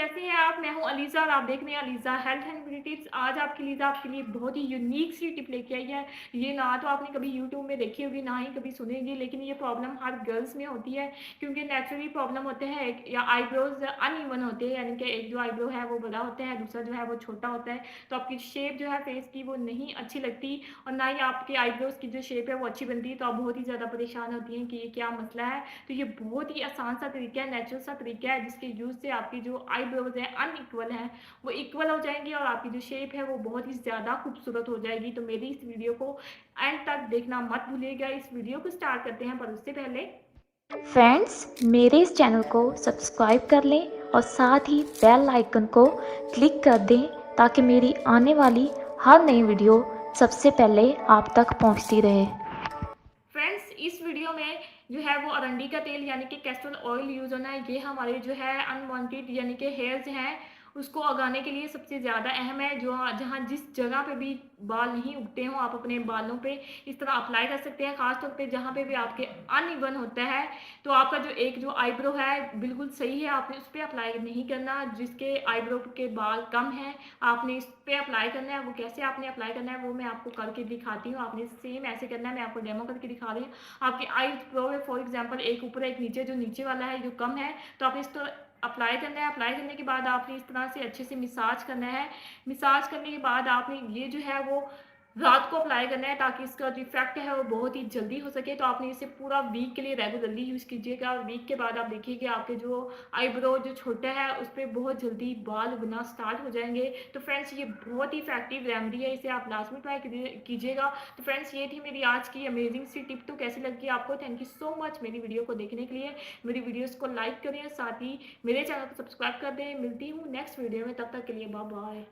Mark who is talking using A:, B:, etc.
A: कैसे हैं आप? मैं हूँ अलीज़ा और आप देख रहे हैं Aliza health and beauty tips. आज आपके लिए आपके लिए बहुत ही यूनिक सी टिप लेके आई है। ये ना तो आपने कभी यूट्यूब में देखी होगी, ना ही कभी सुनेंगी, लेकिन ये प्रॉब्लम हर गर्ल्स में होती है क्योंकि नेचुरली प्रॉब्लम होते हैं या आईब्रोज अनइवन होते हैं, यानी कि एक जो आईब्रो है वो बड़ा होता है, दूसरा जो है वो छोटा होता है। तो आपकी शेप जो है फेस की वो नहीं अच्छी लगती और ना ही आपके आईब्रोज की जो शेप है वो अच्छी बनती है। तो आप बहुत ही ज़्यादा परेशान होती हैं कि ये क्या मसला है। तो ये बहुत ही आसान सा तरीका है, नेचुरल सा तरीका है, जिसके यूज़ से आपकी जो आईब्रोज है अनइक्वल है वो इक्वल हो जाएंगी और आपकी जो शेप है वो बहुत ही ज़्यादा खूबसूरत हो जाएगी। तो मेरी इस वीडियो को एंड तक देखना मत भूलिएगा। इस वीडियो को स्टार्ट करते हैं, पर उससे पहले
B: फ्रेंड्स, मेरे इस चैनल को सब्सक्राइब कर लें और साथ ही बेल आइकन को क्लिक कर दें ताकि मेरी आने वाली हर नई वीडियो सबसे पहले आप तक पहुंचती रहे।
A: फ्रेंड्स, इस वीडियो में जो है वो अरंडी का तेल यानी कि कैस्टर ऑयल यूज़ होना है। ये हमारे जो है अनवांटेड यानी कि हेयर्स हैं उसको उगाने के लिए सबसे ज़्यादा अहम है। जो जहाँ जिस जगह पे भी बाल नहीं उगते हों, आप अपने बालों पे इस तरह अप्लाई कर सकते हैं। खास तौर पे जहाँ पे भी आपके अनइवन होता है, तो आपका जो आईब्रो है बिल्कुल सही है, आपने उस पर अप्लाई नहीं करना। जिसके आईब्रो के बाल कम हैं आपने इस पे अप्लाई करना है। वो कैसे आपने अप्लाई करना है वो मैं आपको करके दिखाती हूँ। आपने सेम ऐसे करना है, मैं आपको डेमो करके दिखा रही हूँ। आपके आई ब्रो है फॉर एग्जांपल, एक ऊपर एक नीचे, जो नीचे वाला है जो कम है, तो आपने इस तरह अप्लाई करना है। अप्लाई करने के बाद आपने इस तरह से अच्छे से मसाज करना है। मसाज करने के बाद आपने ये जो है वो रात को अप्लाई करना है ताकि इसका जो इफेक्ट है वो बहुत ही जल्दी हो सके। तो आपने इसे पूरा वीक के लिए रेगुलरली यूज़ कीजिएगा। वीक के बाद आप देखिए कि आपके जो आईब्रो जो छोटा है उस पर बहुत जल्दी बाल उगना स्टार्ट हो जाएंगे। तो फ्रेंड्स, ये बहुत ही इफेक्टिव रेमेडी है, इसे आप लाजमी ट्राई कीजिएगा। तो फ्रेंड्स, ये थी मेरी आज की अमेजिंग सी टिप। तो कैसी लगी आपको? थैंक यू सो मच मेरी वीडियो को देखने के लिए। मेरी वीडियोस को लाइक करें, साथ ही मेरे चैनल को सब्सक्राइब कर दें। मिलती हूँ नेक्स्ट वीडियो में, तब तक के लिए बाय बाय।